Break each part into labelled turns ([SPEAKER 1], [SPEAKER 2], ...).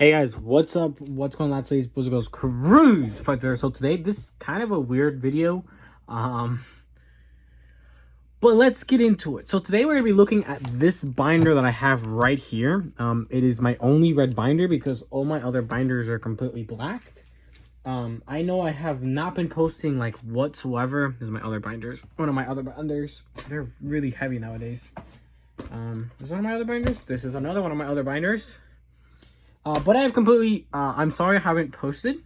[SPEAKER 1] Hey guys, what's up? What's going on? Today's Boys and Girls Cruise Fight there. So today, this is kind of a weird video, but let's get into it. So today we're gonna be looking at this binder that I have right here. It is my only red binder because all my other binders are completely black. I know I have not been posting like whatsoever. This is my other binders. One of my other binders. They're really heavy nowadays. This is one of my other binders. This is another one of my other binders. But I have completely, I'm sorry I haven't posted.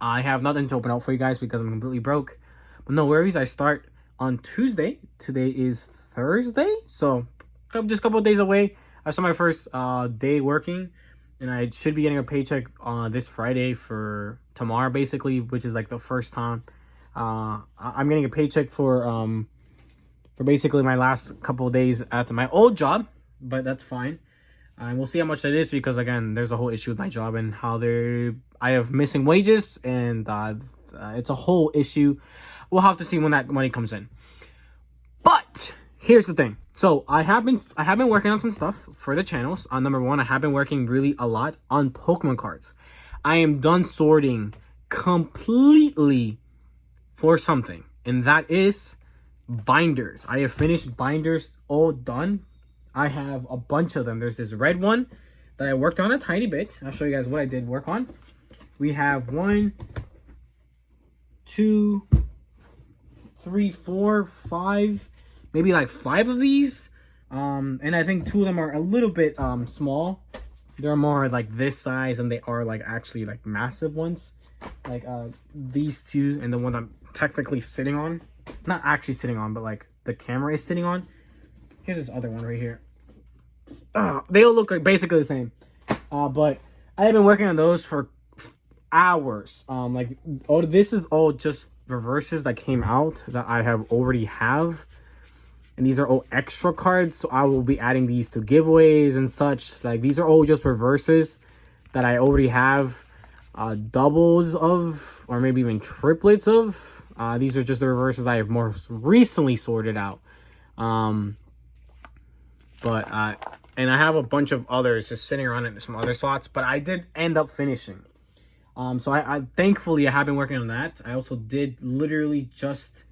[SPEAKER 1] I have nothing to open up for you guys because I'm completely broke. But no worries, I start on Tuesday. Today is Thursday, so just a couple of days away. I start my first day working, and I should be getting a paycheck this Friday for tomorrow, basically, which is like the first time. I'm getting a paycheck for basically my last couple of days at my old job, but that's fine. And we'll see how much that is because, again, there's a whole issue with my job and how I have missing wages, and it's a whole issue. We'll have to see when that money comes in. But here's the thing. So I have been working on some stuff for the channels. Number one, I have been working really a lot on Pokemon cards. I am done sorting completely for something, and that is binders. I have finished binders all done. I have a bunch of them. There's this red one that I worked on a tiny bit. I'll show you guys what I did work on. We have 1, 2, 3, 4, 5, maybe like 5 of these. And I think 2 of them are a little bit small. They're more like this size, and they are like actually like massive ones. Like these 2 and the one I'm technically sitting on. Not actually sitting on, but like the camera is sitting on. Here's this other one right here. They all look like basically the same. But I have been working on those for hours. This is all just reverses that came out that I have already have. And these are all extra cards. So I will be adding these to giveaways and such. Like, these are all just reverses that I already have doubles of, or maybe even triplets of. These are just the reverses I have more recently sorted out. And I have a bunch of others just sitting around in some other slots, but I did end up finishing. So I thankfully I have been working on that. I also did literally just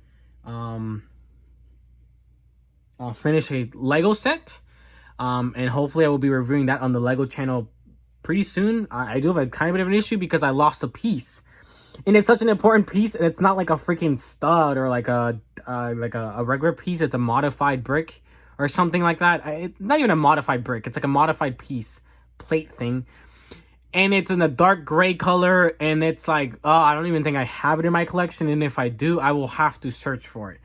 [SPEAKER 1] finish a Lego set, and hopefully I will be reviewing that on the Lego channel pretty soon. I do have a kind of bit of an issue because I lost a piece, and it's such an important piece, and it's not like a freaking stud or like a regular piece. It's a modified brick or something like that. Not even a modified brick. It's like a modified piece plate thing. And it's in a dark gray color. And it's like, I don't even think I have it in my collection. And if I do, I will have to search for it.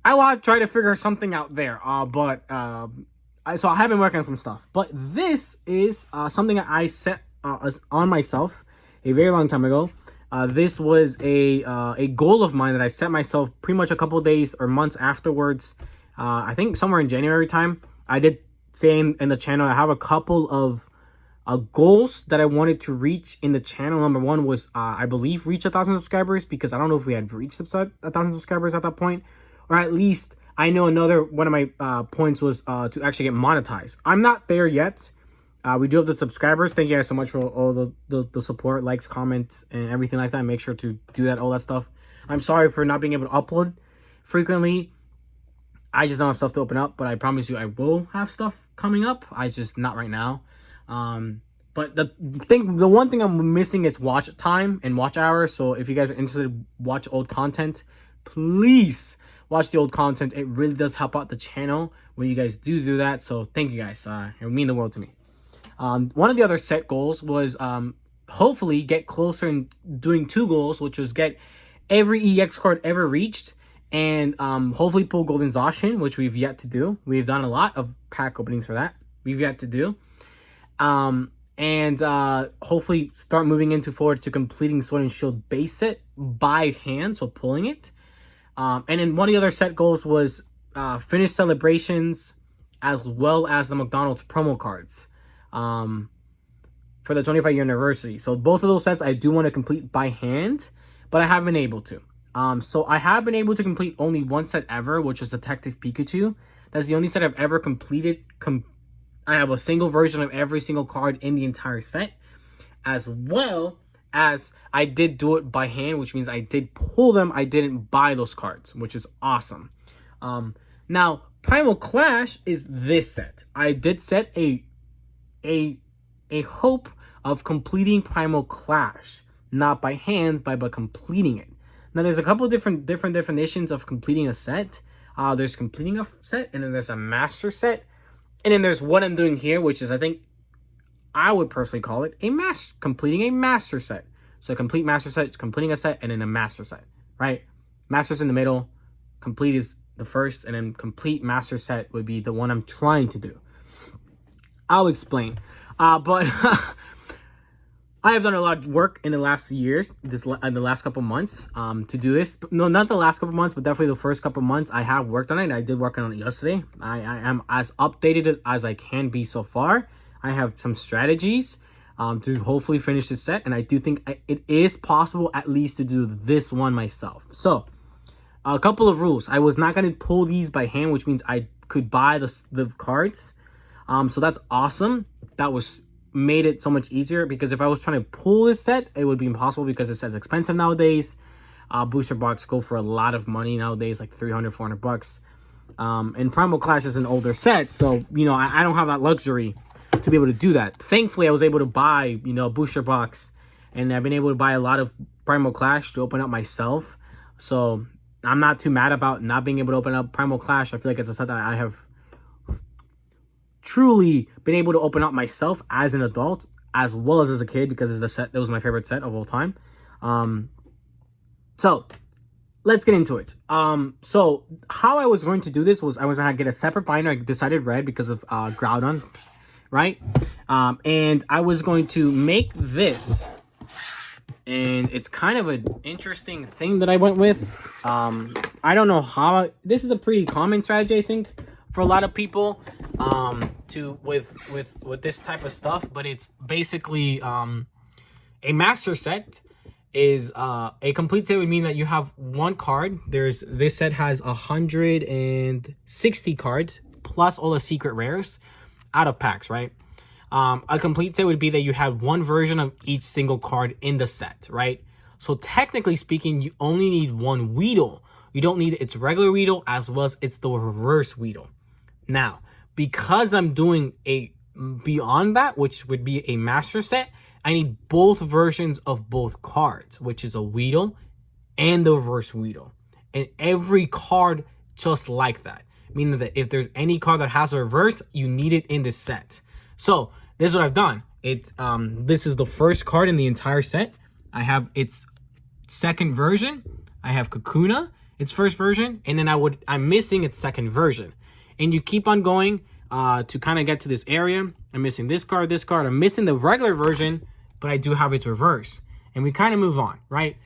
[SPEAKER 1] I will try to figure something out there. So I have been working on some stuff. But this is something that I set on myself a very long time ago. This was a goal of mine that I set myself pretty much a couple of days or months afterwards. I think somewhere in January time. I did say in the channel I have a couple of goals that I wanted to reach in the channel. Number one was I believe reach 1,000 subscribers, because I don't know if we had reached 1,000 subscribers at that point, or at least I know another one of my points was to actually get monetized. I'm not there yet. We do have the subscribers. Thank you guys so much for all the support, likes, comments, and everything like that. Make sure to do that, all that stuff. I'm sorry for not being able to upload frequently. I just don't have stuff to open up, but I promise you I will have stuff coming up. I just not right now. But the one thing I'm missing is watch time and watch hours. So if you guys are interested, watch old content, please watch the old content. It really does help out the channel when you guys do that. So thank you guys. It would mean the world to me. One of the other set goals was hopefully get closer in doing 2 goals, which was get every EX card ever reached, and hopefully pull Golden Zacian, which we've yet to do. We've done a lot of pack openings for that. We've yet to do. And hopefully start moving forward to completing Sword and Shield base set by hand, so pulling it. And then one of the other set goals was finish celebrations as well as the McDonald's promo cards for the 25-year anniversary. So both of those sets I do want to complete by hand, but I haven't been able to. So I have been able to complete only one set ever, which is Detective Pikachu. That's the only set I've ever completed I have a single version of every single card in the entire set, as well as I did do it by hand, which means I did pull them. I didn't buy those cards, which is awesome. Now, Primal Clash is this set. I did set a hope of completing Primal Clash, not by hand, but by completing it. Now, there's a couple of different definitions of completing a set. There's completing a set, and then there's a master set, and then there's what I'm doing here, which is, I think, I would personally call it completing a master set. So a complete master set, completing a set, and then a master set, right? Master's in the middle, complete is the first, and then complete master set would be the one I'm trying to do. I'll explain. But I have done a lot of work in the last years, in the last couple months, to do this. No, not the last couple months, but definitely the first couple months. I have worked on it. I did work on it yesterday. I am as updated as I can be so far. I have some strategies to hopefully finish this set, and I do think it is possible at least to do this one myself. So, a couple of rules. I was not going to pull these by hand, which means I could buy the cards. So that's awesome. That made it so much easier, because if I was trying to pull this set, it would be impossible because this set's expensive nowadays. Booster box go for a lot of money nowadays, like 300, 400 bucks. And Primal Clash is an older set, so, you know, I don't have that luxury to be able to do that. Thankfully, I was able to buy, you know, a booster box, and I've been able to buy a lot of Primal Clash to open up myself. So I'm not too mad about not being able to open up Primal Clash. I feel like it's a set that I have truly been able to open up myself as an adult, as well as a kid, because it's the set that was my favorite set of all time. So let's get into it. So how I was going to do this was I was going to get a separate binder. I decided red because of Groudon, right? And I was going to make this, and it's kind of an interesting thing that I went with. I don't know how. This is a pretty common strategy, I think, for a lot of people, with this type of stuff. But it's basically a master set is a complete set would mean that you have one card. This set has 160 cards plus all the secret rares out of packs, right? A complete set would be that you have one version of each single card in the set, right? So technically speaking, you only need one Weedle. You don't need its regular Weedle as well as it's the reverse Weedle. Now, because I'm doing a beyond that, which would be a master set, I need both versions of both cards, which is a Weedle and the reverse Weedle. And every card just like that. Meaning that if there's any card that has a reverse, you need it in this set. So this is what I've done. This is the first card in the entire set. I have its second version. I have Kakuna, its first version, and then I'm missing its second version. And you keep on going to kind of get to this area. I'm missing this card. I'm missing the regular version, but I do have its reverse. And we kind of move on, right?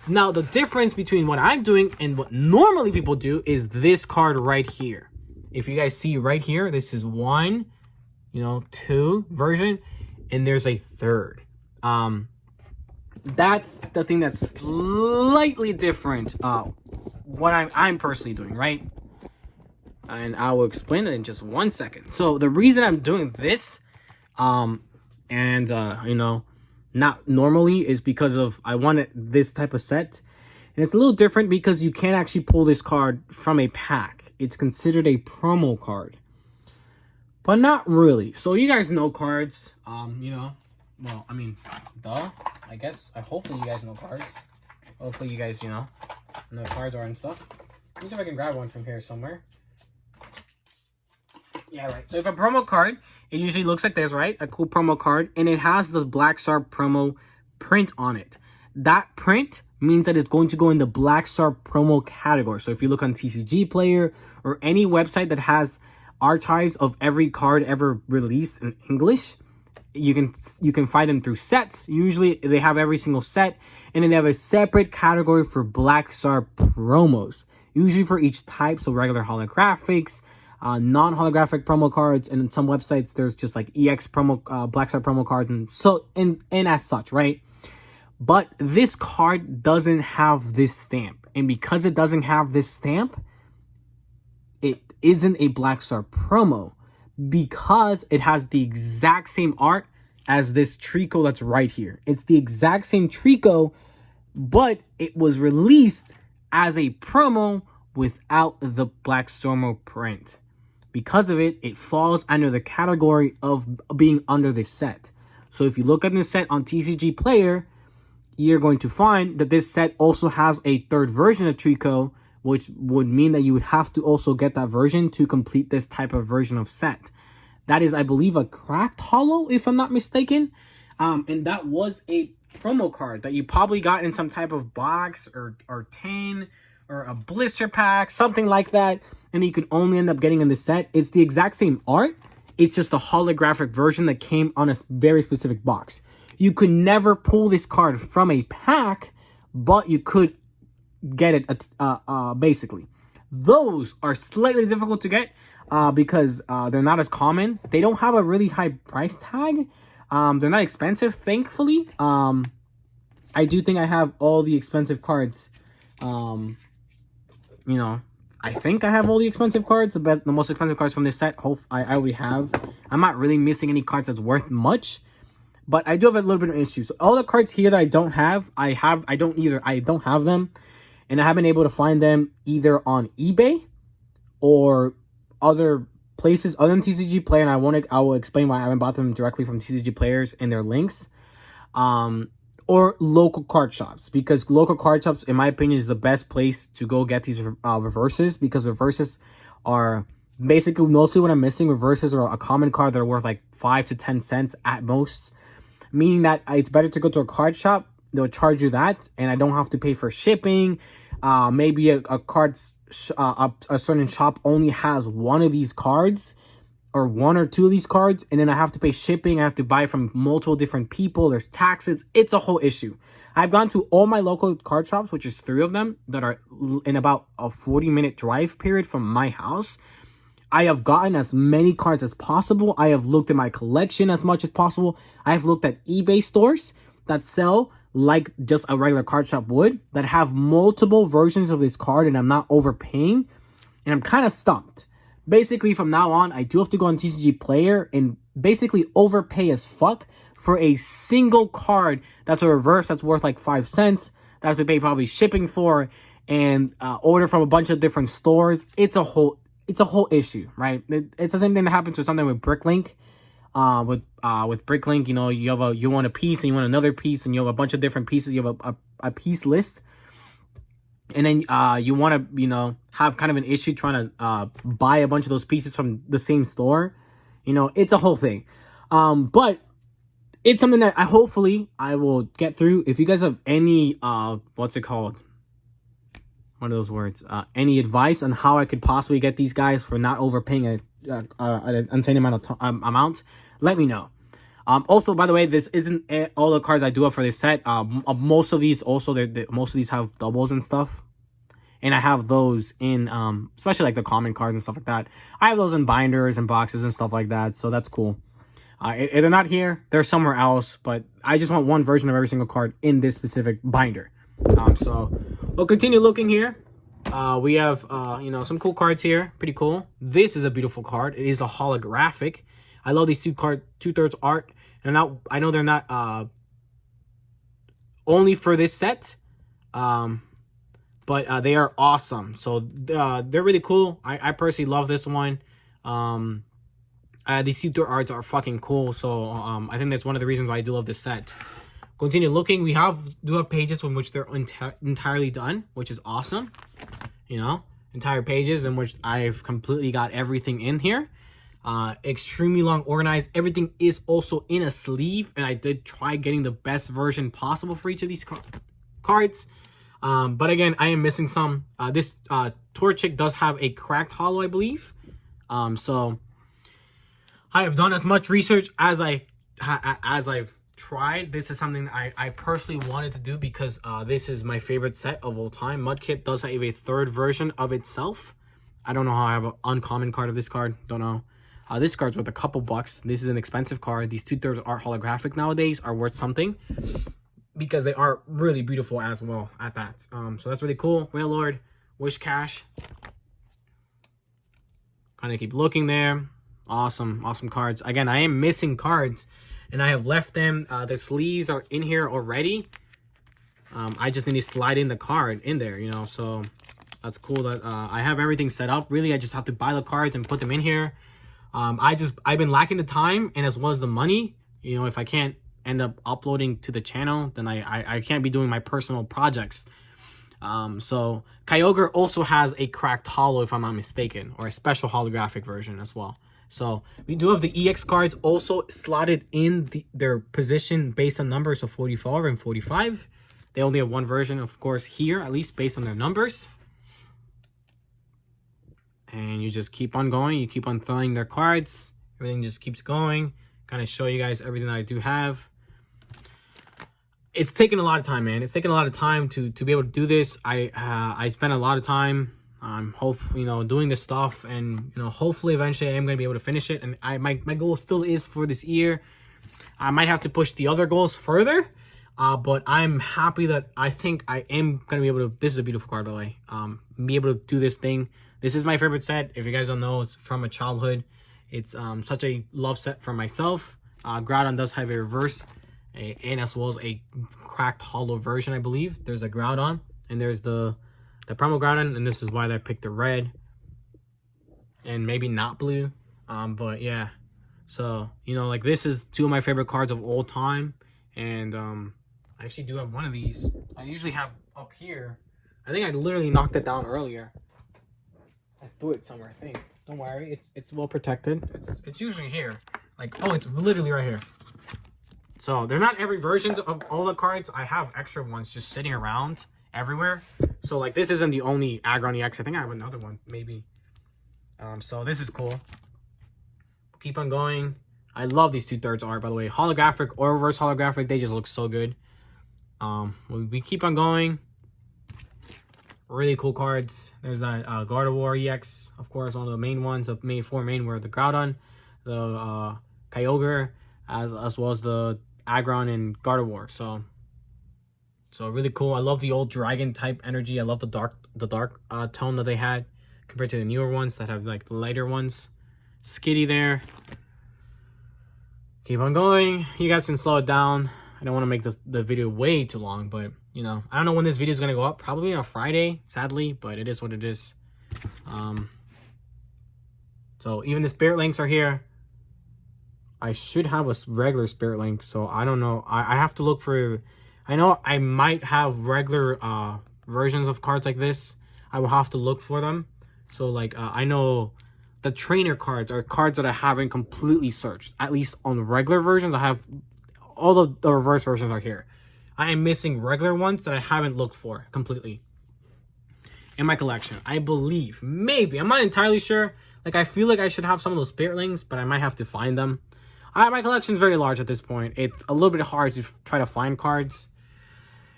[SPEAKER 1] Now, the difference between what I'm doing and what normally people do is this card right here. If you guys see right here, this is 1, 2 version, and there's a third. That's the thing that's slightly different. What I'm personally doing, right? And I will explain it in just 1 second. So the reason I'm doing this, not normally, is because of I wanted this type of set. And it's a little different because you can't actually pull this card from a pack. It's considered a promo card. But not really. So you guys know cards. Well, I mean, I guess. Hopefully you guys know cards. Hopefully you guys, know what cards are and stuff. Let me see if I can grab one from here somewhere. Yeah, right. So if a promo card, it usually looks like this, right? A cool promo card. And it has the Black Star promo print on it. That print means that it's going to go in the Black Star promo category. So if you look on TCG Player or any website that has archives of every card ever released in English, you can find them through sets. Usually they have every single set, and then they have a separate category for Black Star promos, usually for each type. So regular holographics, non-holographic promo cards, and in some websites there's just like EX promo, Black Star promo cards, and so and as such, right? But this card doesn't have this stamp, and because it doesn't have this stamp, it isn't a Black Star promo. because it has the exact same art as this Trico that's right here. It's the exact same Trico, but it was released as a promo without the Black Stormo print. Because of it, it falls under the category of being under this set. So if you look at this set on TCG Player, you're going to find that this set also has a third version of Trico, which would mean that you would have to also get that version to complete this type of version of set. That is, I believe, a cracked holo, if I'm not mistaken. And that was a promo card that you probably got in some type of box or tin or a blister pack, something like that. And you could only end up getting in the set. It's the exact same art. It's just a holographic version that came on a very specific box. You could never pull this card from a pack, but you could get it basically. Those are slightly difficult to get because they're not as common. They don't have a really high price tag. They're not expensive, thankfully. I do think I have all the expensive cards. You know, I think I have all the expensive cards, but the most expensive cards from this set, I already have. I'm not really missing any cards that's worth much, but I do have a little bit of issues. So all the cards here that I don't have, I don't have them, and I haven't been able to find them either on eBay or other places other than TCG Player, and I will explain why I haven't bought them directly from TCG Players and their links. Or local card shops, because local card shops, in my opinion, is the best place to go get these reverses, because reverses are basically mostly what I'm missing. Reverses are a common card that are worth like 5 to 10 cents at most, meaning that it's better to go to a card shop. They'll charge you that, and I don't have to pay for shipping. Maybe a certain shop only has one of these cards, or one or two of these cards, and then I have to pay shipping. I have to buy from multiple different people. There's taxes. It's a whole issue. I've gone to all my local card shops, which is 3 of them, that are in about a 40-minute drive period from my house. I have gotten as many cards as possible. I have looked at my collection as much as possible. I have looked at eBay stores that sell like just a regular card shop would, that have multiple versions of this card, and I'm not overpaying, and I'm kind of stumped. Basically, from now on, I do have to go on TCG Player and basically overpay as fuck for a single card that's a reverse that's worth like 5 cents. That I have to pay probably shipping for, and order from a bunch of different stores. It's a whole issue, right? It's the same thing that happens with something with Bricklink. With Bricklink, you know, you want a piece and you want another piece, and you have a bunch of different pieces. You have a piece list. And then you want to, you know, have kind of an issue trying to buy a bunch of those pieces from the same store. You know, it's a whole thing. But it's something that hopefully I will get through. If you guys have any, what's it called? One of those words. Any advice on how I could possibly get these guys for not overpaying an insane amount, let me know. Also, by the way, this isn't all the cards I do have for this set. Most of these also, most of these have doubles and stuff. And I have those in, especially like the common cards and stuff like that. I have those in binders and boxes and stuff like that. So that's cool. If they're not here, they're somewhere else. But I just want one version of every single card in this specific binder. So we'll continue looking here. We have, you know, some cool cards here. Pretty cool. This is a beautiful card. It is a holographic. I love these two-thirds art. And I know they're not only for this set, but they are awesome. So they're really cool. I personally love this one. These two-third arts are fucking cool. So I think that's one of the reasons why I do love this set. Continue looking. We do have pages in which they're entirely done, which is awesome. You know, entire pages in which I've completely got everything in here. Extremely long, organized. Everything is also in a sleeve, and I did try getting the best version possible for each of these cards. But again, I am missing some. This Torchic does have a cracked holo, I believe. So I have done as much research as I've tried. This is something I personally wanted to do because this is my favorite set of all time. Mudkip does have a third version of itself. I don't know how I have an uncommon card of this card. Don't know. This card's worth a couple bucks. This is an expensive card. These two-thirds art holographic nowadays are worth something because they are really beautiful as well at that. So that's really cool. Wailord, Wish Cash. Kind of keep looking there. Awesome cards. Again, I am missing cards, and I have left them. The sleeves are in here already. I just need to slide in the card in there, you know. So that's cool that I have everything set up. Really, I just have to buy the cards and put them in here. I've been lacking the time and as well as the money. You know, if I can't end up uploading to the channel, then I can't be doing my personal projects. So Kyogre also has a cracked holo, if I'm not mistaken, or a special holographic version as well. So we do have the EX cards also slotted in their position based on numbers of 44 and 45. They only have one version, of course, here, at least based on their numbers. And you just keep on going. You keep on throwing their cards. Everything just keeps going. Kind of show you guys everything that I do have. It's taken a lot of time, man. It's taken a lot of time to be able to do this. I spent a lot of time doing this stuff, and hopefully eventually I am going to be able to finish it. And my goal still is for this year. I might have to push the other goals further, but I'm happy that I think I am going to be able to. This is a beautiful card, by the way. Be able to do this thing. This is my favorite set. If you guys don't know, it's from a childhood. It's such a love set for myself. Groudon does have a reverse, and as well as a cracked holo version, I believe. There's a Groudon, and there's the Primal Groudon, and this is why I picked the red, and maybe not blue. But yeah, so like this is two of my favorite cards of all time, and I actually do have one of these. I usually have up here. I think I literally knocked it down earlier. I threw it somewhere, I think. Don't worry, it's well protected. It's usually here. Like, oh, it's literally right here. So they're not every versions of all the cards. I have extra ones just sitting around everywhere. So like this isn't the only Aggron EX. I think I have another one, maybe. So this is cool. Keep on going. I love these 2/3 art, by the way. Holographic or reverse holographic, they just look so good. We keep on going. Really cool cards. There's that Gardevoir EX, of course, one of the main ones. The four main were the Groudon, the Kyogre, as well as the Aggron and Gardevoir. So really cool. I love the old dragon type energy. I love the dark tone that they had compared to the newer ones that have like the lighter ones. Skitty there. Keep on going. You guys can slow it down. I don't want to make the video way too long, but I don't know when this video is going to go up. Probably on a Friday, sadly, but it is what it is. So even the Spirit Links are here. I should have a regular Spirit Link, so I don't know. I have to look for... I know I might have regular versions of cards like this. I will have to look for them. So like I know the trainer cards are cards that I haven't completely searched. At least on the regular versions, I have... all the reverse versions are here. I am missing regular ones that I haven't looked for completely in my collection. I believe, maybe, I'm not entirely sure. Like, I feel like I should have some of those Spirit Links, but I might have to find them. My collection is very large at this point. It's a little bit hard to try to find cards.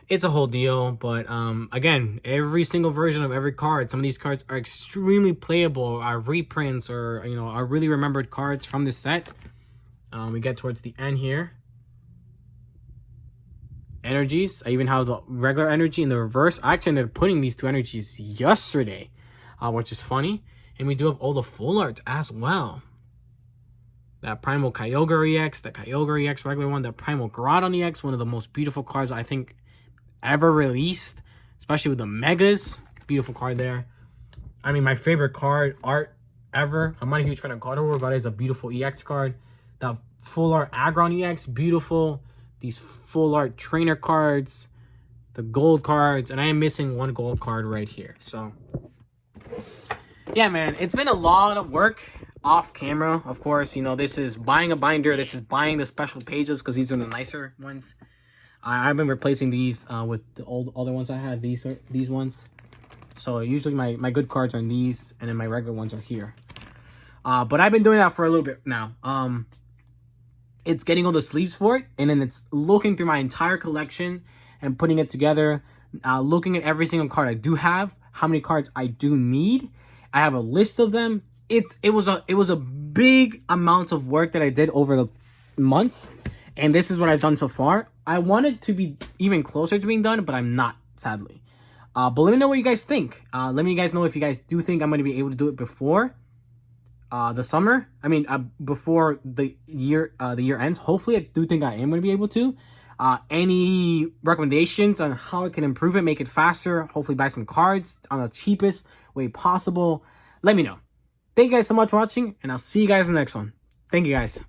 [SPEAKER 1] It's a whole deal, but again, every single version of every card, some of these cards are extremely playable, are reprints, or are really remembered cards from this set. We get towards the end here. Energies. I even have the regular energy in the reverse. I actually ended up putting these two energies yesterday, which is funny. And we do have all the full art as well. That Primal Kyogre EX, the Kyogre EX regular one, the Primal Groudon EX, one of the most beautiful cards I think ever released, especially with the Megas. Beautiful card there. I mean, my favorite card art ever. I'm not a huge fan of Gardevoir, but it's a beautiful EX card. The full art Aggron EX, beautiful. These full art trainer cards, the gold cards, and I am missing one gold card right here. So yeah, man, it's been a lot of work off camera. Of course, this is buying a binder, this is buying the special pages, because these are the nicer ones. I've been replacing these with the old other ones I had. These ones. So usually my good cards are in these, and then my regular ones are here. But I've been doing that for a little bit now. It's getting all the sleeves for it, and then it's looking through my entire collection and putting it together, looking at every single card I do have, how many cards I do need. I have a list of them. It was a big amount of work that I did over the months, and this is what I've done so far. I wanted to be even closer to being done, but I'm not, sadly. But let me know what you guys think. Let me guys know if you guys do think I'm going to be able to do it before the summer. I mean, before the year ends. Hopefully, I do think I am going to be able to. Any recommendations on how I can improve it, make it faster, hopefully buy some cards on the cheapest way possible, let me know. Thank you guys so much for watching, and I'll see you guys in the next one. Thank you guys.